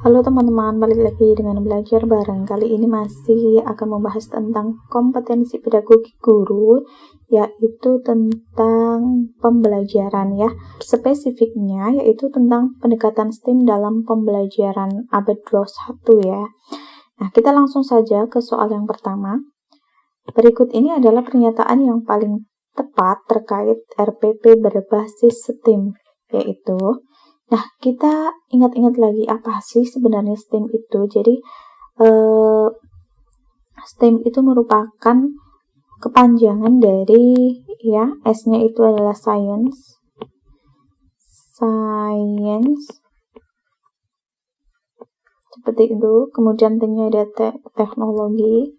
Halo teman-teman, balik lagi dengan belajar bareng. Kali ini masih akan membahas tentang kompetensi pedagogi guru, yaitu tentang pembelajaran ya. Spesifiknya yaitu tentang pendekatan STEM dalam pembelajaran abad 21 ya. Nah, kita langsung saja ke soal yang pertama. Berikut ini adalah pernyataan yang paling tepat terkait RPP berbasis STEM, yaitu nah, kita ingat-ingat lagi apa sih sebenarnya STEM itu. Jadi, STEM itu merupakan kepanjangan dari ya, S-nya itu adalah science, seperti itu. Kemudian T-nya ada teknologi,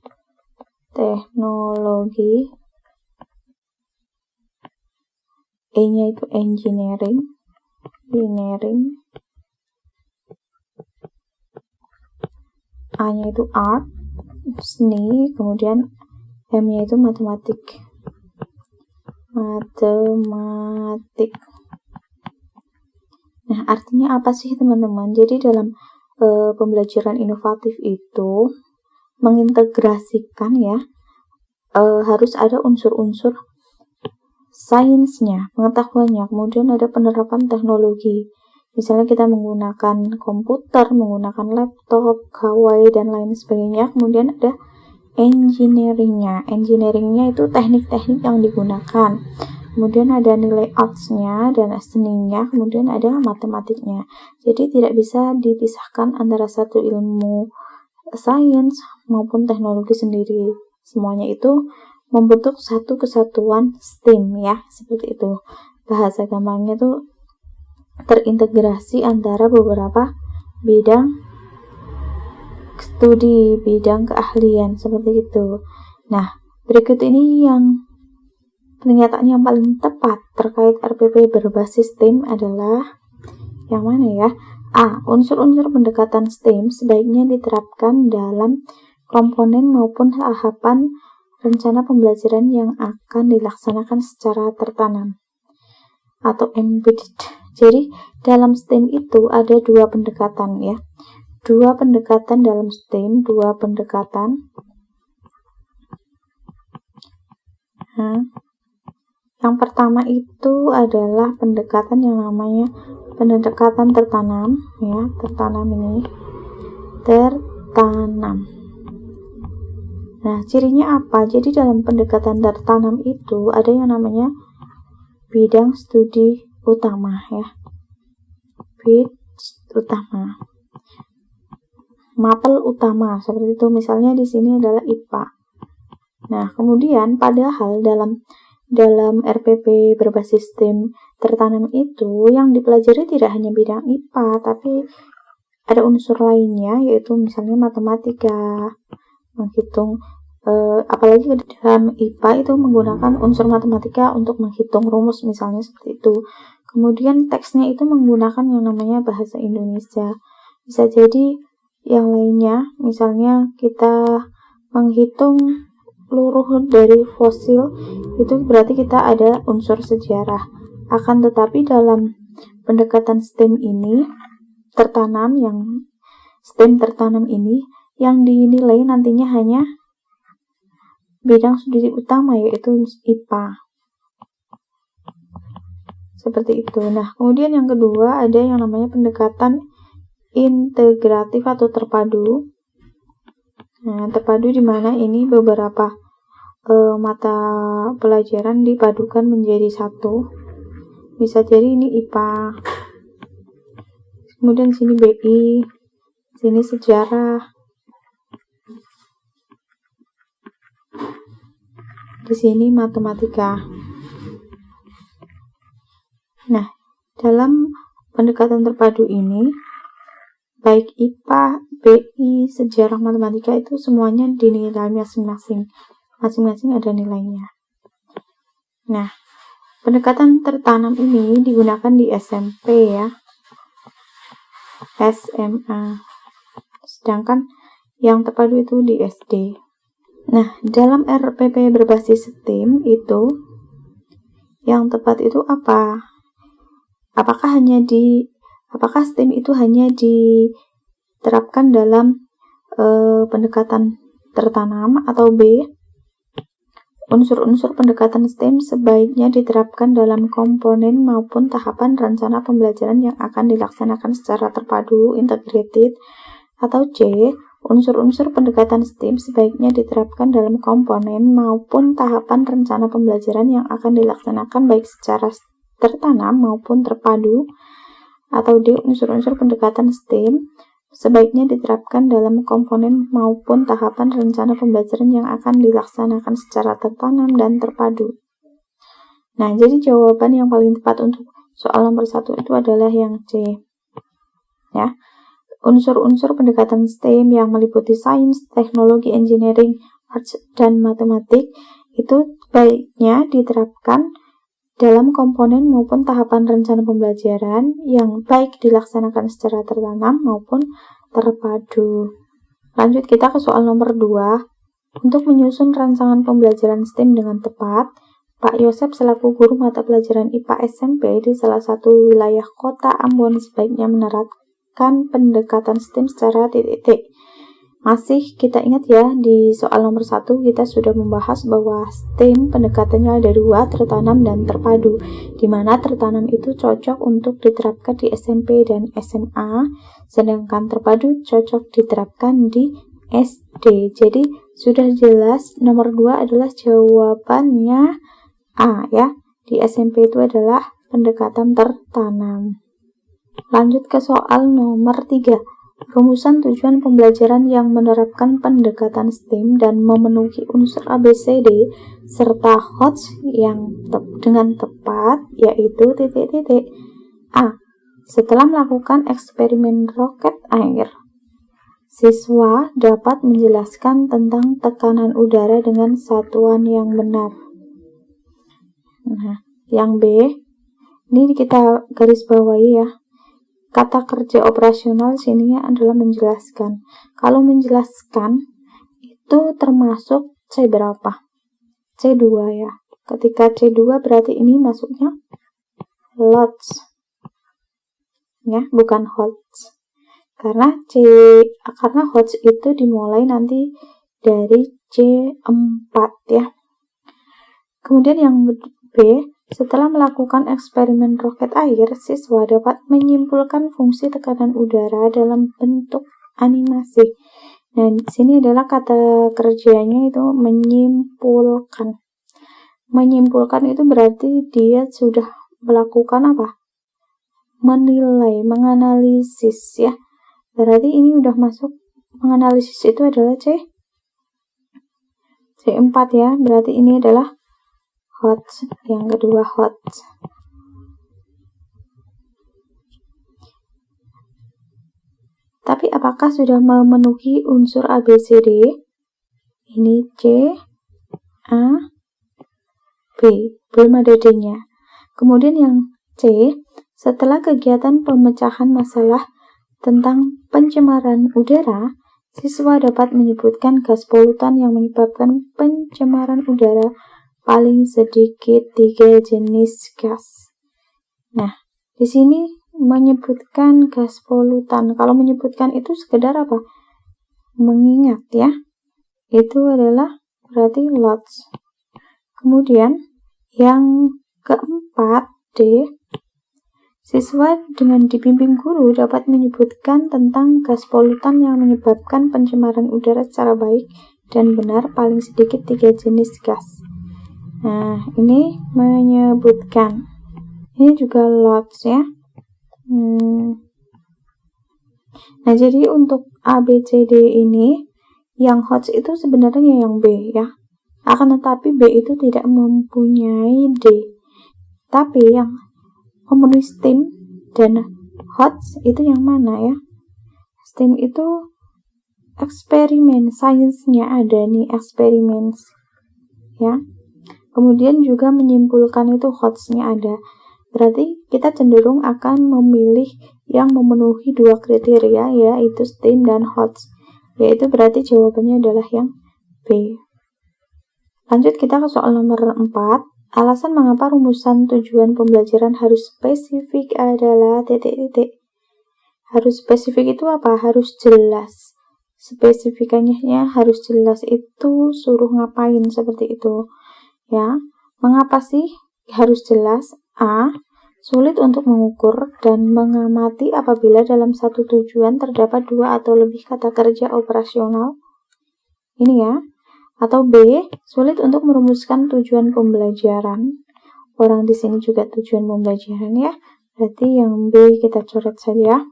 E-nya itu engineering, A-nya itu art, seni, kemudian M-nya itu matematik. Nah, artinya apa sih teman-teman? Jadi dalam pembelajaran inovatif itu mengintegrasikan ya, harus ada unsur-unsur sainsnya, pengetahuannya, kemudian ada penerapan teknologi. Misalnya kita menggunakan komputer, menggunakan laptop, gawai, dan lain sebagainya. Kemudian ada engineeringnya. Engineeringnya itu teknik-teknik yang digunakan. Kemudian ada nilai arts-nya dan seninya, kemudian ada matematiknya. Jadi tidak bisa dipisahkan antara satu ilmu sains maupun teknologi sendiri. Semuanya itu membentuk satu kesatuan STEM ya, seperti itu. Bahasa gampangnya itu terintegrasi antara beberapa bidang studi, bidang keahlian, seperti itu. Nah, berikut ini yang pernyataan yang paling tepat terkait RPP berbasis STEM adalah yang mana ya? A. Unsur-unsur pendekatan STEM sebaiknya diterapkan dalam komponen maupun tahapan rencana pembelajaran yang akan dilaksanakan secara tertanam atau embedded. Jadi dalam STEM itu ada dua pendekatan ya. Dua pendekatan dalam STEM, dua pendekatan. Yang pertama itu adalah pendekatan yang namanya pendekatan tertanam ya, tertanam. Nah, cirinya apa? Jadi dalam pendekatan tertanam itu ada yang namanya bidang studi utama ya. Mapel utama seperti itu. Misalnya di sini adalah IPA. Nah, kemudian padahal dalam RPP berbasis STEM tertanam itu yang dipelajari tidak hanya bidang IPA, tapi ada unsur lainnya, yaitu misalnya matematika, menghitung, apalagi dalam IPA itu menggunakan unsur matematika untuk menghitung rumus, misalnya seperti itu. Kemudian teksnya itu menggunakan yang namanya bahasa Indonesia. Bisa jadi yang lainnya, misalnya kita menghitung luruh dari fosil, itu berarti kita ada unsur sejarah. Akan tetapi dalam pendekatan STEM ini STEM tertanam ini yang dinilai nantinya hanya bidang studi utama, yaitu IPA. Seperti itu. Nah, kemudian yang kedua ada yang namanya pendekatan integratif atau terpadu. Nah, terpadu di mana ini beberapa mata pelajaran dipadukan menjadi satu. Bisa jadi ini IPA, kemudian sini BI, sini sejarah, di sini matematika. Nah, dalam pendekatan terpadu ini baik IPA, BI, sejarah, matematika itu semuanya dinilai masing-masing ada nilainya. Nah, pendekatan tertanam ini digunakan di SMP ya, SMA, sedangkan yang terpadu itu di SD. Nah, dalam RPP berbasis STEM itu yang tepat itu apa? Apakah STEM itu hanya di diterapkan dalam pendekatan tertanam, atau B, unsur-unsur pendekatan STEM sebaiknya diterapkan dalam komponen maupun tahapan rencana pembelajaran yang akan dilaksanakan secara terpadu, integrated, atau C, unsur-unsur pendekatan STEM sebaiknya diterapkan dalam komponen maupun tahapan rencana pembelajaran yang akan dilaksanakan baik secara tertanam maupun terpadu, atau D, unsur-unsur pendekatan STEM sebaiknya diterapkan dalam komponen maupun tahapan rencana pembelajaran yang akan dilaksanakan secara tertanam dan terpadu. Nah, jadi jawaban yang paling tepat untuk soal nomor 1 itu adalah yang C. Ya. Unsur-unsur pendekatan STEM yang meliputi sains, teknologi, engineering, arts, dan matematik itu baiknya diterapkan dalam komponen maupun tahapan rencana pembelajaran yang baik dilaksanakan secara tertanam maupun terpadu. Lanjut kita ke soal nomor 2. Untuk menyusun rancangan pembelajaran STEM dengan tepat, Pak Yosep selaku guru mata pelajaran IPA SMP di salah satu wilayah kota Ambon sebaiknya menerapkan pendekatan STEM secara titik-titik. Masih kita ingat ya, di soal nomor 1 kita sudah membahas bahwa STEM pendekatannya ada 2, tertanam dan terpadu, di mana tertanam itu cocok untuk diterapkan di SMP dan SMA, sedangkan terpadu cocok diterapkan di SD. Jadi sudah jelas nomor 2 adalah jawabannya A ya. Di SMP itu adalah pendekatan tertanam. Lanjut ke soal nomor 3. Rumusan tujuan pembelajaran yang menerapkan pendekatan STEM dan memenuhi unsur ABCD serta HOTS yang dengan tepat, yaitu titik-titik. A. Setelah melakukan eksperimen roket air, siswa dapat menjelaskan tentang tekanan udara dengan satuan yang benar. Nah, yang B, ini kita garis bawahi ya. Kata kerja operasional sininya adalah menjelaskan. Kalau menjelaskan itu termasuk C berapa? C2 ya. Ketika C2 berarti ini masuknya LOTS. Ya, bukan HOTS. Karena HOTS itu dimulai nanti dari C4 ya. Kemudian yang B, setelah melakukan eksperimen roket air, siswa dapat menyimpulkan fungsi tekanan udara dalam bentuk animasi. Nah, di sini adalah kata kerjanya itu menyimpulkan. Menyimpulkan itu berarti dia sudah melakukan apa? Menilai, menganalisis ya. Berarti ini udah masuk menganalisis itu adalah C4 ya. Berarti ini adalah HOTS, yang kedua HOTS. Tapi apakah sudah memenuhi unsur ABCD? Ini C, A, B, belum ada D-nya. Kemudian yang C, setelah kegiatan pemecahan masalah tentang pencemaran udara, siswa dapat menyebutkan gas polutan yang menyebabkan pencemaran udara paling sedikit 3 jenis gas. Nah, di sini menyebutkan gas polutan. Kalau menyebutkan itu sekedar apa? Mengingat ya. Itu adalah berarti LOTS. Kemudian yang keempat D, siswa dengan dibimbing guru dapat menyebutkan tentang gas polutan yang menyebabkan pencemaran udara secara baik dan benar paling sedikit 3 jenis gas. Nah, ini menyebutkan. Ini juga LOTS ya. Nah, jadi untuk A, B, C, D ini, yang HOTS itu sebenarnya yang B ya. Akan tetapi B itu tidak mempunyai D. Tapi yang memenuhi STEM dan HOTS itu yang mana ya? STEM itu eksperimen, sainsnya ada nih, eksperimen ya. Kemudian juga menyimpulkan itu HOTS-nya ada. Berarti kita cenderung akan memilih yang memenuhi 2 kriteria, yaitu STEM dan HOTS. Yaitu berarti jawabannya adalah yang B. Lanjut kita ke soal nomor 4. Alasan mengapa rumusan tujuan pembelajaran harus spesifik adalah titik-titik. Harus spesifik itu apa? Harus jelas. Spesifikannya harus jelas, itu suruh ngapain seperti itu ya. Mengapa sih harus jelas? A. Sulit untuk mengukur dan mengamati apabila dalam satu tujuan terdapat 2 atau lebih kata kerja operasional. Ini ya. Atau B. Sulit untuk merumuskan tujuan pembelajaran. Orang di sini juga tujuan pembelajaran ya. Berarti yang B kita coret saja.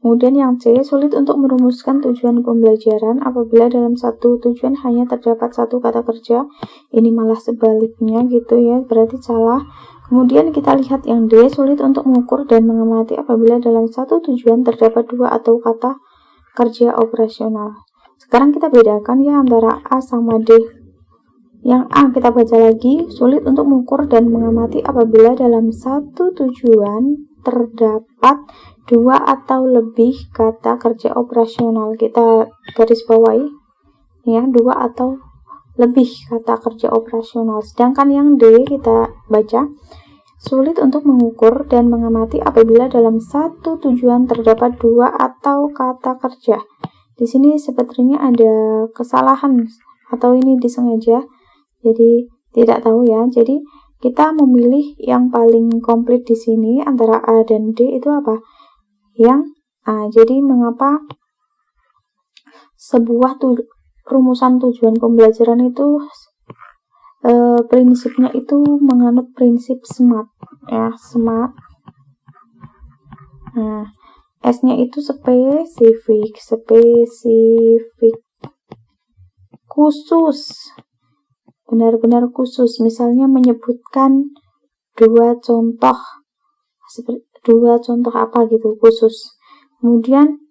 Kemudian yang C, sulit untuk merumuskan tujuan pembelajaran apabila dalam satu tujuan hanya terdapat satu kata kerja. Ini malah sebaliknya gitu ya, berarti salah. Kemudian kita lihat yang D, sulit untuk mengukur dan mengamati apabila dalam satu tujuan terdapat 2 atau kata kerja operasional. Sekarang kita bedakan ya antara A sama D. Yang A kita baca lagi, sulit untuk mengukur dan mengamati apabila dalam satu tujuan terdapat 2 atau lebih kata kerja operasional. Kita garis bawahi ya, 2 atau lebih kata kerja operasional. Sedangkan yang D kita baca, sulit untuk mengukur dan mengamati apabila dalam satu tujuan terdapat 2 atau kata kerja. Di sini sepertinya ada kesalahan atau ini disengaja. Jadi tidak tahu ya. Jadi kita memilih yang paling komplit di sini antara A dan D itu apa? Yang A. Jadi mengapa sebuah rumusan tujuan pembelajaran itu prinsipnya itu menganut prinsip SMART ya, SMART. Nah, S-nya itu spesifik, khusus, benar-benar khusus. Misalnya menyebutkan 2 contoh, seperti 2 contoh apa gitu, khusus. Kemudian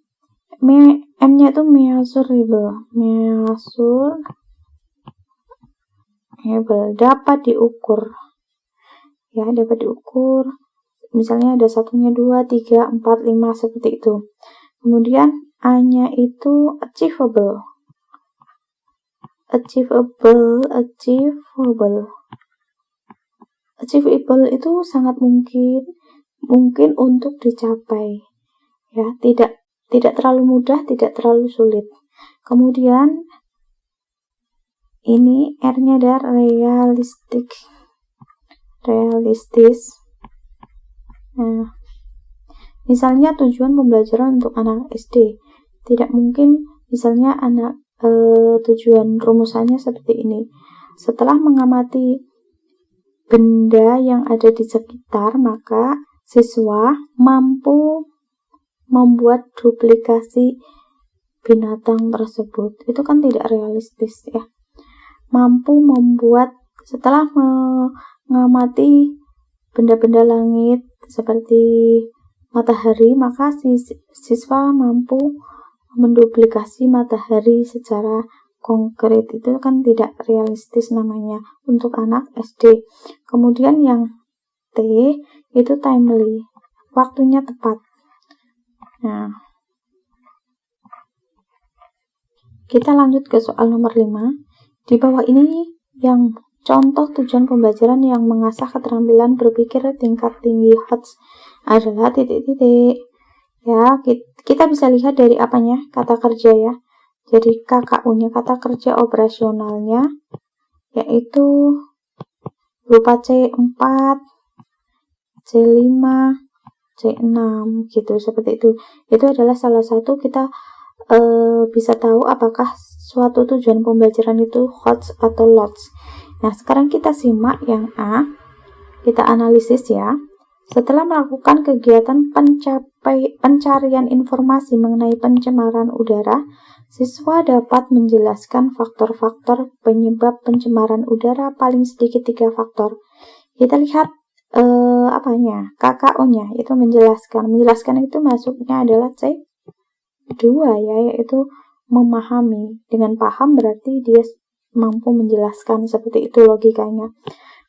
M-nya itu measurable, dapat diukur ya, dapat diukur. Misalnya ada satunya 2, 3, 4, 5 seperti itu. Kemudian A-nya itu achievable itu sangat mungkin untuk dicapai ya, tidak terlalu mudah, tidak terlalu sulit. Kemudian ini R-nya ada realistis. Nah, misalnya tujuan pembelajaran untuk anak SD, tidak mungkin misalnya tujuan rumusannya seperti ini. Setelah mengamati benda yang ada di sekitar, maka siswa mampu membuat duplikasi binatang tersebut. Itu kan tidak realistis ya. Mampu membuat, setelah mengamati benda-benda langit seperti matahari, maka siswa mampu menduplikasi matahari secara konkret. Itu kan tidak realistis namanya untuk anak SD. Kemudian yang T itu timely, waktunya tepat. Nah, kita lanjut ke soal nomor 5. Di bawah ini yang contoh tujuan pembelajaran yang mengasah keterampilan berpikir tingkat tinggi HOTS adalah titik-titik. Ya, kita bisa lihat dari apanya? Kata kerja ya. Jadi KKU-nya, kata kerja operasionalnya, yaitu berupa C4, C5, C6 gitu, seperti itu. Itu adalah salah satu kita bisa tahu apakah suatu tujuan pembelajaran itu HOTS atau LOTS. Nah, sekarang kita simak yang A. Kita analisis ya. Setelah melakukan kegiatan pencarian informasi mengenai pencemaran udara, siswa dapat menjelaskan faktor-faktor penyebab pencemaran udara, paling sedikit 3 faktor. Kita lihat KKO-nya itu menjelaskan itu masuknya adalah C2 ya, yaitu memahami. Dengan paham berarti dia mampu menjelaskan, seperti itu logikanya.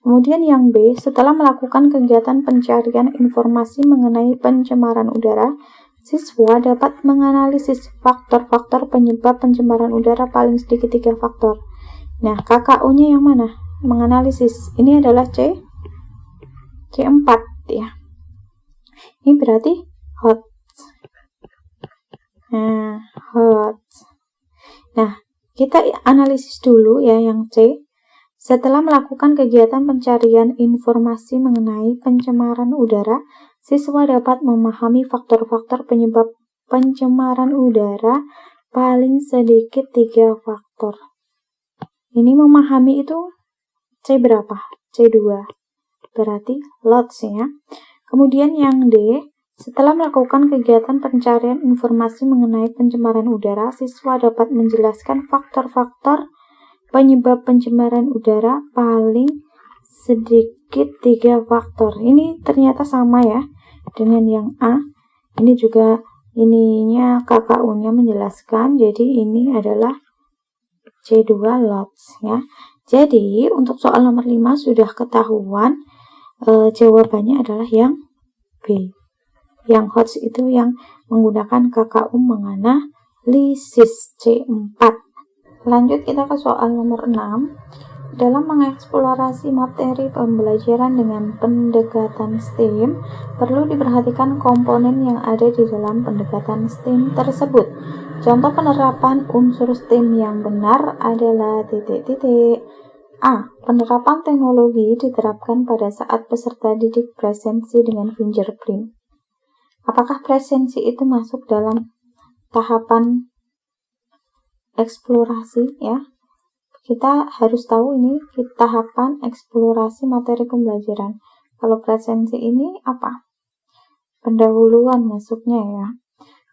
Kemudian yang B, setelah melakukan kegiatan pencarian informasi mengenai pencemaran udara, siswa dapat menganalisis faktor-faktor penyebab pencemaran udara, paling sedikit 3 faktor. Nah, KKO-nya yang mana? Menganalisis. Ini adalah C4 ya. Ini berarti hot. Nah, hot. Nah, kita analisis dulu ya yang C. Setelah melakukan kegiatan pencarian informasi mengenai pencemaran udara, siswa dapat memahami faktor-faktor penyebab pencemaran udara, paling sedikit 3 faktor. Ini memahami itu C berapa? C2. Berarti lots ya. Kemudian yang D, setelah melakukan kegiatan pencarian informasi mengenai pencemaran udara, siswa dapat menjelaskan faktor-faktor penyebab pencemaran udara, paling sedikit 3 faktor. Ini ternyata sama ya dengan yang A. Ini juga ininya KKU-nya menjelaskan, jadi ini adalah C2 lots ya. Jadi untuk soal nomor 5 sudah ketahuan, jawabannya adalah yang B. Yang HOTS itu yang menggunakan KKU menganalisis C4. Lanjut kita ke soal nomor 6. Dalam mengeksplorasi materi pembelajaran dengan pendekatan STEM, perlu diperhatikan komponen yang ada di dalam pendekatan STEM tersebut. Contoh penerapan unsur STEM yang benar adalah titik-titik. A. Penerapan teknologi diterapkan pada saat peserta didik presensi dengan fingerprint. Apakah presensi itu masuk dalam tahapan eksplorasi ya? Kita harus tahu ini tahapan eksplorasi materi pembelajaran. Kalau presensi ini apa? Pendahuluan masuknya ya.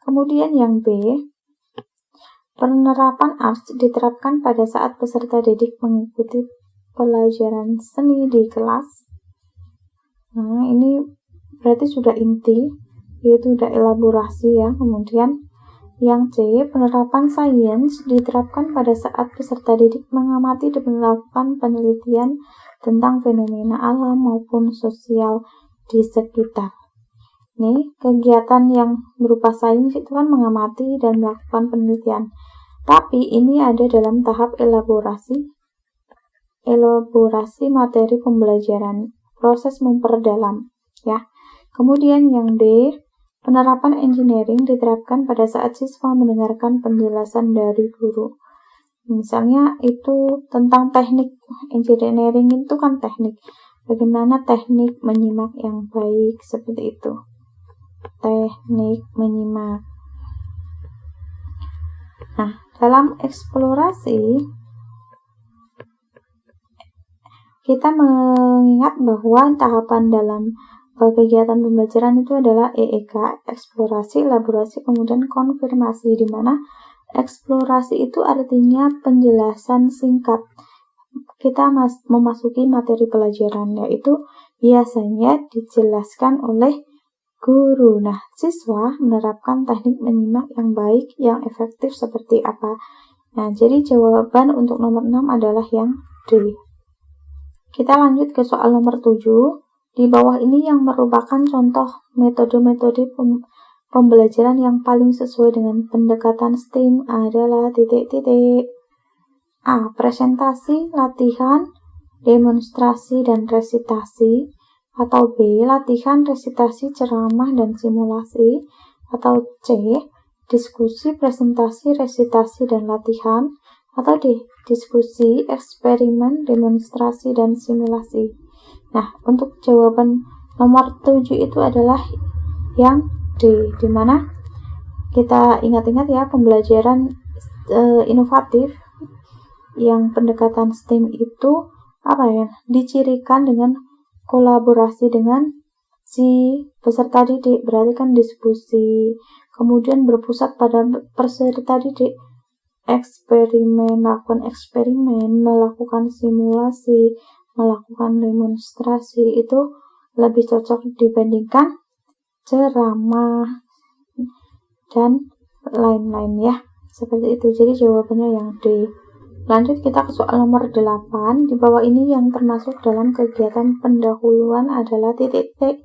Kemudian yang B, penerapan arts diterapkan pada saat peserta didik mengikuti pelajaran seni di kelas. Nah, ini berarti sudah inti, yaitu sudah elaborasi ya. Kemudian yang C, penerapan sains diterapkan pada saat peserta didik mengamati dan melakukan penelitian tentang fenomena alam maupun sosial di sekitar. Nih, kegiatan yang berupa sains itu kan mengamati dan melakukan penelitian. Tapi ini ada dalam tahap elaborasi materi pembelajaran, proses memperdalam ya. Kemudian yang D, penerapan engineering diterapkan pada saat siswa mendengarkan penjelasan dari guru. Misalnya itu tentang teknik, engineering itu kan teknik. Bagaimana teknik menyimak yang baik, seperti itu. Teknik menyimak. Nah, dalam eksplorasi kita mengingat bahwa tahapan dalam kegiatan pembelajaran itu adalah EEK, eksplorasi, elaborasi, kemudian konfirmasi, di mana eksplorasi itu artinya penjelasan singkat. Kita memasuki materi pelajaran, yaitu biasanya dijelaskan oleh guru. Nah, siswa menerapkan teknik menyimak yang baik, yang efektif seperti apa? Nah, jadi jawaban untuk nomor 6 adalah yang D. Kita lanjut ke soal nomor 7. Di bawah ini yang merupakan contoh metode-metode pembelajaran yang paling sesuai dengan pendekatan STEM adalah titik-titik. A. Presentasi, latihan, demonstrasi, dan resitasi. Atau B. Latihan, resitasi, ceramah, dan simulasi. Atau C. Diskusi, presentasi, resitasi, dan latihan. Atau D. Diskusi, eksperimen, demonstrasi, dan simulasi. Nah, untuk jawaban nomor 7 itu adalah yang D, dimana kita ingat-ingat ya, pembelajaran inovatif yang pendekatan STEM itu apa ya, dicirikan dengan kolaborasi dengan si peserta didik, berarti kan diskusi, kemudian berpusat pada peserta didik, eksperimen, melakukan eksperimen, melakukan simulasi, melakukan demonstrasi, itu lebih cocok dibandingkan ceramah dan lain-lain ya, seperti itu. Jadi jawabannya yang D. Lanjut kita ke soal nomor 8. Di bawah ini yang termasuk dalam kegiatan pendahuluan adalah titik-titik.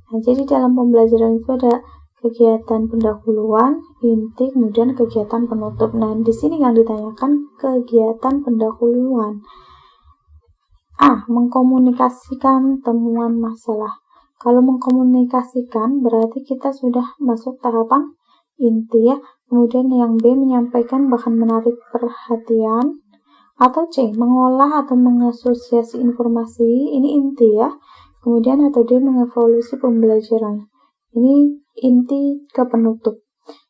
Nah, jadi dalam pembelajaran itu ada kegiatan pendahuluan, inti, kemudian kegiatan penutup. Nah, di sini yang ditanyakan kegiatan pendahuluan. A. Mengkomunikasikan temuan masalah. Kalau mengkomunikasikan berarti kita sudah masuk tahapan inti ya. Kemudian yang B, menyampaikan bahkan menarik perhatian. Atau C, mengolah atau mengasosiasi informasi, ini inti ya. Kemudian atau D, mengevaluasi pembelajaran. Ini inti ke penutup.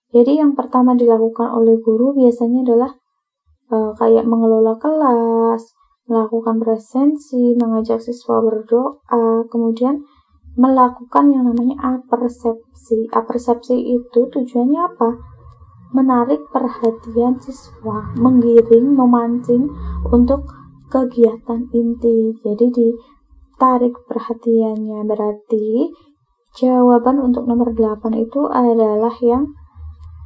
Jadi yang pertama dilakukan oleh guru biasanya adalah kayak mengelola kelas, melakukan presensi, mengajak siswa berdoa, kemudian melakukan yang namanya apersepsi. Apersepsi itu tujuannya apa? Menarik perhatian siswa, menggiring, memancing untuk kegiatan inti. Jadi ditarik perhatiannya. Berarti jawaban untuk nomor 8 itu adalah yang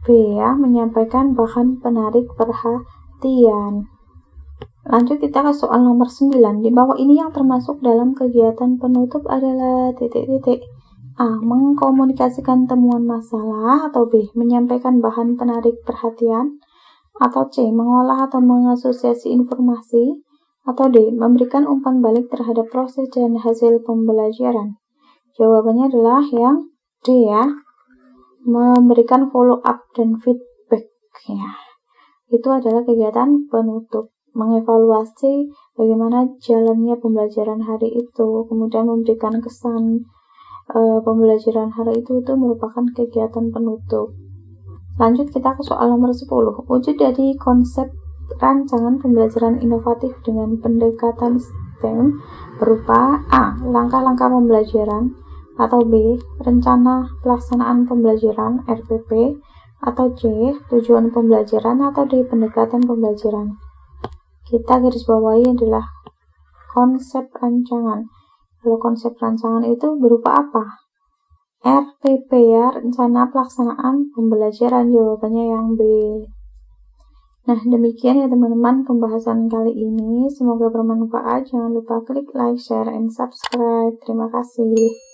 B ya, menyampaikan bahan penarik perhatian. Lanjut kita ke soal nomor 9. Di bawah ini yang termasuk dalam kegiatan penutup adalah titik-titik. A, mengkomunikasikan temuan masalah. Atau B, menyampaikan bahan penarik perhatian. Atau C, mengolah atau mengasosiasi informasi. Atau D, memberikan umpan balik terhadap proses dan hasil pembelajaran. Jawabannya adalah yang D ya, memberikan follow up dan feedback ya. Itu adalah kegiatan penutup, mengevaluasi bagaimana jalannya pembelajaran hari itu, kemudian memberikan kesan pembelajaran hari itu merupakan kegiatan penutup. Lanjut kita ke soal nomor 10. Wujud dari konsep rancangan pembelajaran inovatif dengan pendekatan STEM berupa A, langkah-langkah pembelajaran, atau B, rencana pelaksanaan pembelajaran RPP, atau C, tujuan pembelajaran, atau D, pendekatan pembelajaran. Kita garis bawahi adalah konsep rancangan. Kalau konsep rancangan itu berupa apa? RPP ya, rencana pelaksanaan pembelajaran. Jawabannya yang B. Nah, demikian ya teman-teman pembahasan kali ini. Semoga bermanfaat. Jangan lupa klik like, share, and subscribe. Terima kasih.